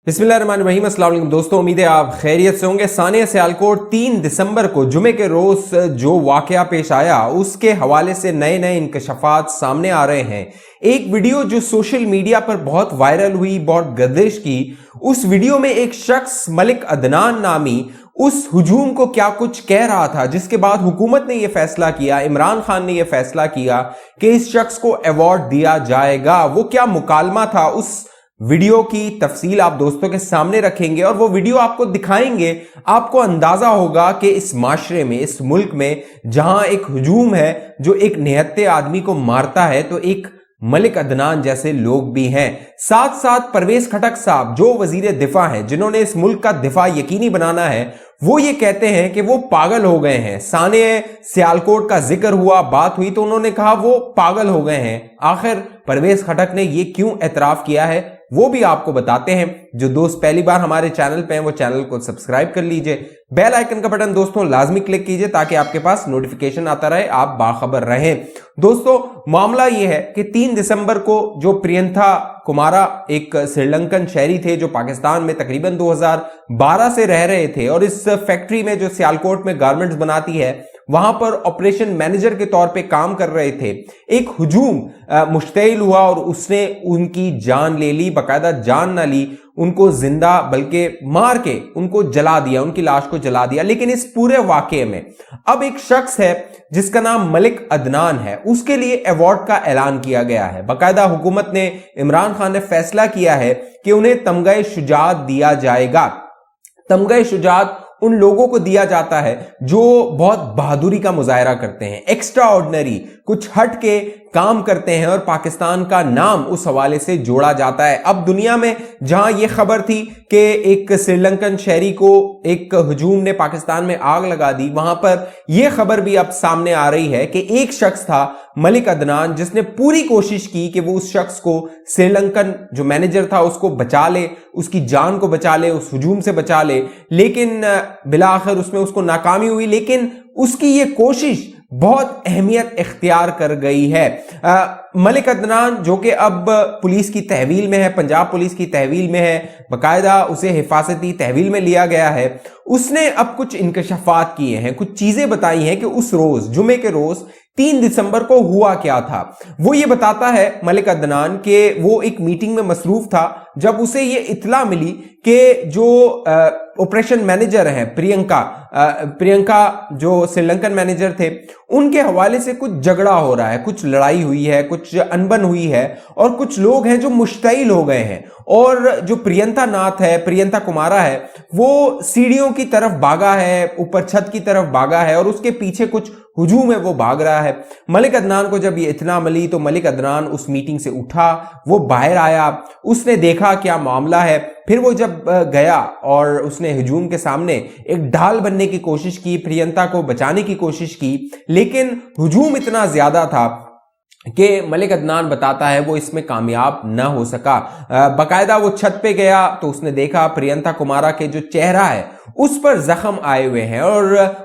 बिस्मिल्लाहिर्रहमानिर्रहीम। अस्सलाम वालेकुम दोस्तों, उम्मीद है आप खैरियत से होंगे। सानिया सियालकोट 3 दिसंबर को जुमे के रोज जो वाकया पेश आया उसके हवाले से नए नए इंकशाफात सामने आ रहे हैं। एक वीडियो जो सोशल मीडिया पर बहुत वायरल हुई, बहुत गर्दिश की, उस वीडियो में एक शख्स मलिक अदनान नामी उस हुजूम को क्या कुछ कह रहा था, जिसके बाद हुकूमत ने यह फैसला किया, इमरान खान ने यह फैसला किया कि इस शख्स को अवार्ड दिया जाएगा। वो क्या मुकालमा था, उस वीडियो की तफसील आप दोस्तों के सामने रखेंगे और वो वीडियो आपको दिखाएंगे। आपको अंदाजा होगा कि इस माशरे में, इस मुल्क में जहां एक हुजूम है जो एक निहत्ते आदमी को मारता है, तो एक मलिक अदनान जैसे लोग भी हैं। साथ साथ परवेज खटक साहब जो वजीर दिफा हैं, जिन्होंने इस मुल्क का दिफा यकीनी बनाना है, वो ये कहते हैं कि वो पागल हो गए हैं। सानिया सियालकोट का जिक्र हुआ, बात हुई तो उन्होंने कहा वो पागल हो गए हैं। आखिर परवेज खटक ने ये क्यों एतराफ किया है वो भी आपको बताते हैं। जो दोस्त पहली बार हमारे चैनल पे हैं वो चैनल को सब्सक्राइब कर लीजिए, बेल आइकन का बटन दोस्तों लाजमी क्लिक कीजिए ताकि आपके पास नोटिफिकेशन आता रहे, आप बाखबर रहें। दोस्तों मामला ये है कि 3 दिसंबर को जो प्रियंका कुमारा एक श्रीलंकन शहरी थे जो पाकिस्तान में तकरीबन 2012 से रह रहे थे और इस फैक्ट्री में जो सियालकोट में गारमेंट्स बनाती है वहां पर ऑपरेशन मैनेजर के तौर पे काम कर रहे थे, एक हुजूम मुश्तइल हुआ और उसने उनकी जान ले ली। बाकायदा जान ना ली, उनको जिंदा बल्कि मार के उनको जला दिया, उनकी लाश को जला दिया। लेकिन इस पूरे वाकये में अब एक शख्स है जिसका नाम मलिक अदनान है, उसके लिए अवार्ड का ऐलान किया गया है। बाकायदा हुकूमत ने, इमरान खान ने फैसला किया है कि उन्हें तमगा शुजात दिया जाएगा। तमगा शुजात उन लोगों को दिया जाता है जो बहुत बहादुरी का मुजाहरा करते हैं, एक्स्ट्रा ऑर्डिनरी, कुछ हट के काम करते हैं और पाकिस्तान का नाम उस हवाले से जोड़ा जाता है। अब दुनिया में जहां यह खबर थी कि एक श्रीलंकन शहरी को एक हुजूम ने पाकिस्तान में आग लगा दी, वहां पर यह खबर भी अब सामने आ रही है कि एक शख्स था मलिक अदनान जिसने पूरी कोशिश की कि वो उस शख्स को, श्रीलंकन जो मैनेजर था, उसको बचा ले, उसकी जान को बचा ले, उस हुजूम से बचा ले, लेकिन बिला आखिर उसमें उसको नाकामी हुई। लेकिन उसकी ये कोशिश बहुत अहमियत इख्तियार कर गई है। मलिक अदनान जो कि अब पुलिस की तहवील में है, पंजाब पुलिस की तहवील में है, बाकायदा उसे हिफाजती तहवील में लिया गया है, उसने अब कुछ इंकशाफात किए हैं, कुछ चीजें बताई हैं कि उस रोज, जुमे के रोज 3 दिसंबर को हुआ क्या था। वो ये बताता है मलिक अदनान कि वो एक मीटिंग में मसरूफ था जब उसे ये इत्तला मिली कि जो ऑपरेशन मैनेजर हैं प्रियंका जो श्रीलंकन मैनेजर थे, उनके हवाले से कुछ झगड़ा हो रहा है, कुछ लड़ाई हुई है, कुछ अनबन हुई है और कुछ लोग हैं जो मुश्तइल हो गए हैं। और जो प्रियंका कुमारा है, वो सीढ़ियों की तरफ भागा है, ऊपर छत की तरफ भागा है और उसके पीछे कुछ हुजूम है, वो भाग रहा है। मलिक अदनान को जब ये इत्तला मिली तो मलिक अदनान उस मीटिंग से उठा, वो बाहर आया, उसने देखा क्या मामला है। फिर वो जब गया और उसने हुजूम के सामने एक ढाल बनने की कोशिश की, प्रियंका को बचाने की कोशिश की, लेकिन हुजूम इतना ज्यादा था कि मलिक अदनान बताता है वो इसमें कामयाब ना हो सका। बाकायदा वो छत पे गया तो उसने देखा प्रियंका कुमारा के जो चेहरा है उस पर जख्म आए हुए हैं और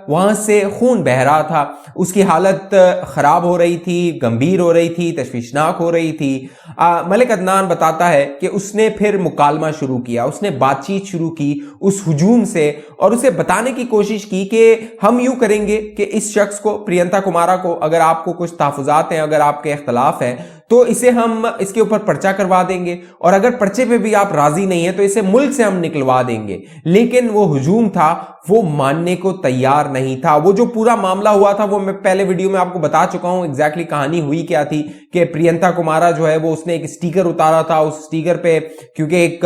वहां से खून बह रहा था, उसकी हालत खराब हो रही थी, गंभीर हो रही थी, तशवीशनाक हो रही थी। मलिक अदनान बताता है कि उसने फिर मुकालमा शुरू किया, उसने बातचीत शुरू की उस हुजूम से और उसे बताने की कोशिश की कि हम यूं करेंगे कि इस शख्स को, प्रियंका कुमारा को, अगर आपको कुछ तहफ़्फ़ुज़ात हैं, अगर आपके इख्तलाफ हैं तो इसे हम इसके ऊपर पर्चा करवा देंगे और अगर पर्चे पे भी आप राजी नहीं है तो इसे मुल्क से हम निकलवा देंगे। लेकिन वो हुजूम था, वो मानने को तैयार नहीं था। वो जो पूरा मामला हुआ था वो मैं पहले वीडियो में आपको बता चुका हूं, एग्जैक्टली कहानी हुई क्या थी कि प्रियंका कुमारा जो है वो उसने एक स्टिकर उतारा था, उस स्टिकर पे क्योंकि एक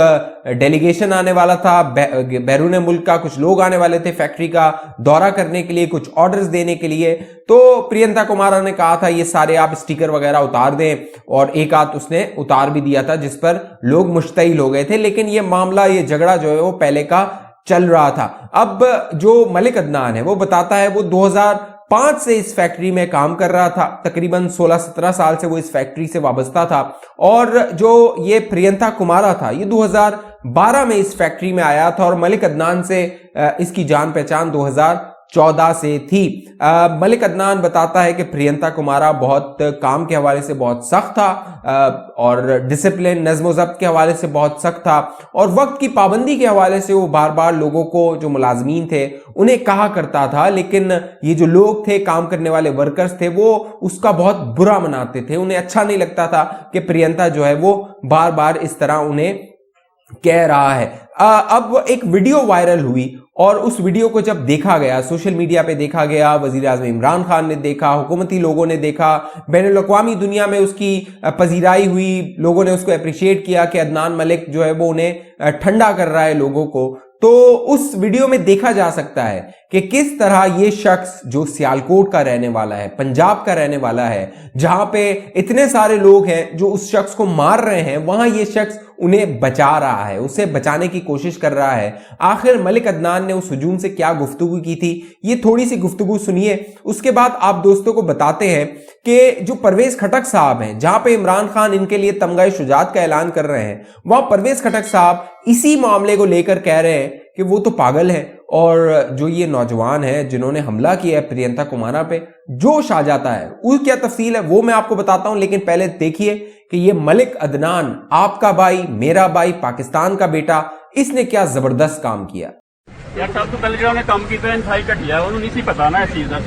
डेलीगेशन आने वाला था, बैरून मुल्क का कुछ लोग आने वाले थे फैक्ट्री का दौरा करने के लिए, कुछ ऑर्डर्स देने के लिए, तो प्रियंका कुमारा ने कहा था ये सारे आप स्टिकर वगैरह उतार दें और एक आध उसने उतार भी दिया था जिस पर लोग मुश्तइल हो गए थे। लेकिन ये मामला, ये झगड़ा जो है वो पहले का चल रहा था। अब जो मलिक अदनान है वो बताता है वो 2005 से इस फैक्ट्री में काम कर रहा था, तकरीबन 16-17 साल से वो इस फैक्ट्री से वाबस्ता था और जो ये प्रियंका कुमारा था ये 2012 में इस फैक्ट्री में आया था और मलिक अदनान से इसकी जान पहचान 2014 2014 से थी। मलिक अदनान बताता है कि प्रियंका कुमारा बहुत काम के हवाले से बहुत सख्त था और डिसिप्लिन नज़्म ज़ब्त के हवाले से बहुत सख्त था और वक्त की पाबंदी के हवाले से वो बार बार लोगों को, जो मुलाजमीन थे, उन्हें कहा करता था, लेकिन ये जो लोग थे, काम करने वाले वर्कर्स थे, वो उसका बहुत बुरा मनाते थे। उन्हें अच्छा नहीं लगता था कि प्रियंका जो है वो बार बार इस तरह उन्हें कह रहा है। अब एक वीडियो वायरल हुई और उस वीडियो को जब देखा गया, सोशल मीडिया पे देखा गया, वजीर आज़म इमरान खान ने देखा, हुकूमती लोगों ने देखा, बैनुल अक़वामी दुनिया में उसकी पजीराई हुई, लोगों ने उसको अप्रिशिएट किया कि अदनान मलिक जो है वो उन्हें ठंडा कर रहा है लोगों को। तो उस वीडियो में देखा जा सकता है कि किस तरह ये शख्स जो सियालकोट का रहने वाला है, पंजाब का रहने वाला है, जहां पे इतने सारे लोग हैं जो उस शख्स को मार रहे हैं, वहां ये शख्स उन्हें बचा रहा है, उसे बचाने की कोशिश कर रहा है। आखिर मलिक अदनान ने उस हुजूम से क्या गुफ्तगू की थी, ये थोड़ी सी गुफ्तगू सुनिए। उसके बाद आप दोस्तों को बताते हैं कि जो परवेज खटक साहब हैं, जहां पे इमरान खान इनके लिए तमगा शुजात का ऐलान कर रहे हैं, वहां परवेज खटक साहब इसी मामले को लेकर कह रहे हैं कि वो तो पागल है और जो ये नौजवान है जिन्होंने हमला किया है प्रियंका कुमारा पे, जोश आ जाता है। वो क्या तफसील है वो मैं आपको बताता हूं, लेकिन पहले देखिए कि ये मलिक अदनान, आपका भाई, मेरा भाई, पाकिस्तान का बेटा, इसने क्या जबरदस्त काम किया। यार सब तो पहले जो काम किया इंतहाई घटिया, उन्होंने नहीं सी पता ना इस चीज का।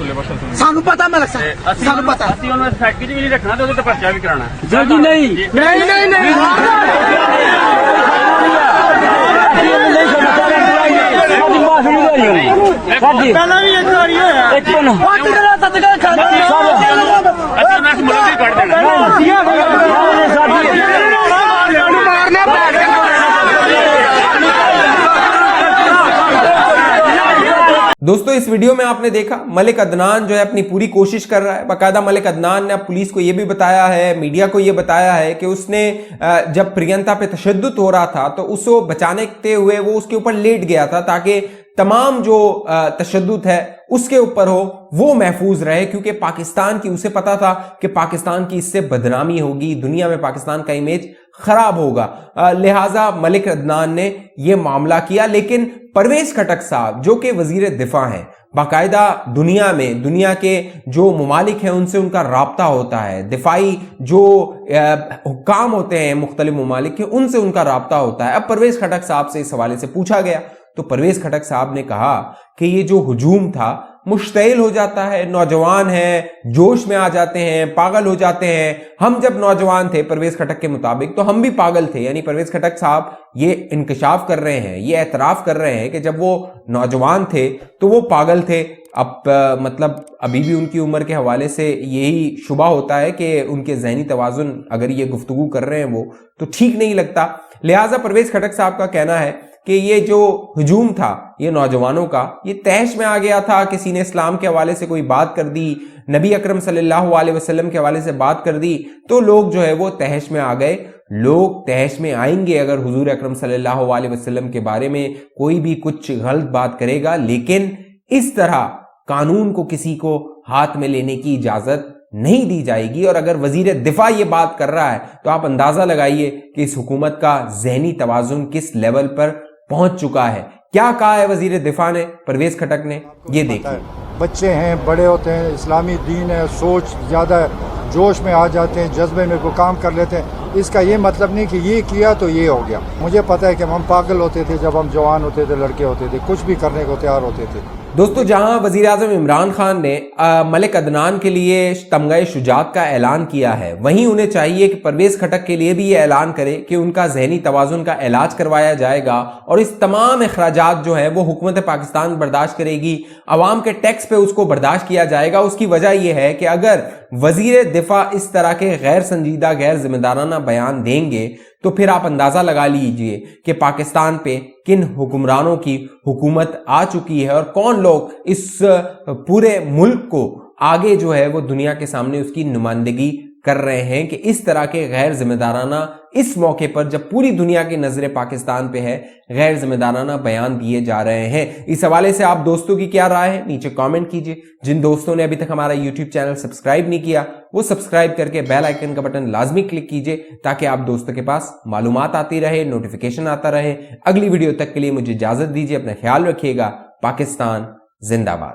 सानू पता मलिक साहब, सानू पता। ਅਸੀਂ ਉਹਨਾਂ ਫੈਕਟਰੀ 'ਚ ਵੀ ਨਹੀਂ ਰੱਖਣਾ ਤੇ ਉਹਦੇ ਤੇ ਪਰਚਾ ਵੀ ਕਰਾਉਣਾ। जी नहीं नहीं नहीं ਪਹਿਲਾਂ ਵੀ ਇੱਕ ਵਾਰੀ ਹੋਇਆ, ਇੱਕ ਦਿਨ ਵੱਟ ਕੇ ਤਤਕਾਲ ਖਾਣਾ ਅਸੀਂ ਉਹਨਾਂ ਨੂੰ ਮੁਲਕ ਹੀ ਕੱਢ ਦੇਣਾ। दोस्तों इस वीडियो में आपने देखा मलिक अदनान जो है अपनी पूरी कोशिश कर रहा है। बाकायदा मलिक अदनान ने अब पुलिस को यह भी बताया है, मीडिया को यह बताया है कि उसने जब प्रियंका पे तशद्दुद हो रहा था तो उसको बचाने हुए वो उसके ऊपर लेट गया था ताकि तमाम जो तशद्दुद है उसके ऊपर हो वो महफूज रहे, क्योंकि पाकिस्तान की, उसे पता था कि पाकिस्तान की इससे बदनामी होगी, दुनिया में पाकिस्तान का इमेज खराब होगा। लिहाजा मलिक अदनान ने यह मामला किया। लेकिन परवेज खटक साहब जो कि वजीर दिफा हैं, बाकायदा दुनिया में, दुनिया के जो ममालिक हैं उनसे उनका राब्ता होता है, दिफाई जो हुक्काम होते हैं मुख्तलिफ ममालिक के, उनसे उनका राब्ता होता है। अब परवेज खटक साहब से इस हवाले से पूछा गया तो परवेज खटक साहब ने कहा कि ये जो हुजूम था मुश्तइल हो जाता है, नौजवान हैं, जोश में आ जाते हैं, पागल हो जाते हैं। हम जब नौजवान थे परवेज खटक के मुताबिक तो हम भी पागल थे। यानी परवेज खटक साहब ये इंकशाफ कर रहे हैं, ये एतराफ कर रहे हैं कि जब वो नौजवान थे तो वो पागल थे। अब मतलब अभी भी उनकी उम्र के हवाले से यही शुबा होता है कि उनके ज़हनी तवाज़ुन, अगर ये गुफ्तगू कर रहे हैं वो, तो ठीक नहीं लगता। लिहाजा परवेज खटक साहब का कहना है कि ये जो हुजूम था ये नौजवानों का, ये तहश में आ गया था। किसी ने इस्लाम के हवाले से कोई बात कर दी, नबी अकरम सल्लल्लाहु अलैहि वसल्लम के हवाले से बात कर दी, तो लोग जो है वो तहश में आ गए। लोग तहश में आएंगे अगर हुजूर अकरम सल्लल्लाहु अलैहि वसल्लम के बारे में कोई भी कुछ गलत बात करेगा, लेकिन इस तरह कानून को किसी को हाथ में लेने की इजाजत नहीं दी जाएगी। और अगर वजीर दिफा ये बात कर रहा है तो आप अंदाजा लगाइए कि इस हुकूमत का ज़हनी तवाज़ुन किस लेवल पर पहुंच चुका है। क्या कहा है वजीर दिफा ने, परवेज खटक ने, ये देखिए। बच्चे हैं, बड़े होते हैं, इस्लामी दीन है, सोच ज़्यादा जोश में आ जाते हैं, जज्बे में कोई काम कर लेते हैं। इसका ये मतलब नहीं कि ये किया तो ये हो गया। मुझे पता है कि हम पागल होते थे जब हम जवान होते थे, लड़के होते थे, कुछ भी करने को तैयार होते थे। दोस्तों जहां वजीर आज़म इमरान खान ने मलिक अदनान के लिए तमगा शुजात का ऐलान किया है, वहीं उन्हें चाहिए कि परवेज खटक के लिए भी ये ऐलान करे कि उनका ज़हनी तवाज़ुन का इलाज करवाया जाएगा और इस तमाम अखराजात जो है वो हुकूमत पाकिस्तान बर्दाश्त करेगी, अवाम के टैक्स पे उसको बर्दाश्त किया जाएगा। उसकी वजह यह है कि अगर वजीर दिफा इस तरह के गैर संजीदा, गैर जिम्मेदाराना बयान देंगे तो फिर आप अंदाजा लगा लीजिए कि पाकिस्तान पे किन हुक्मरानों की हुकूमत आ चुकी है और कौन लोग इस पूरे मुल्क को आगे जो है वो दुनिया के सामने उसकी नुमाइंदगी कर रहे हैं कि इस तरह के गैर जिम्मेदाराना, इस मौके पर जब पूरी दुनिया की नजरें पाकिस्तान पे है, गैर जिम्मेदाराना बयान दिए जा रहे हैं। इस हवाले से आप दोस्तों की क्या राय है, नीचे कमेंट कीजिए। जिन दोस्तों ने अभी तक हमारा यूट्यूब चैनल सब्सक्राइब नहीं किया वो सब्सक्राइब करके बेल आइकन का बटन लाजमी क्लिक कीजिए ताकि आप दोस्तों के पास मालूमात आती रहे, नोटिफिकेशन आता रहे। अगली वीडियो तक के लिए मुझे इजाजत दीजिए, अपना ख्याल रखिएगा। पाकिस्तान जिंदाबाद।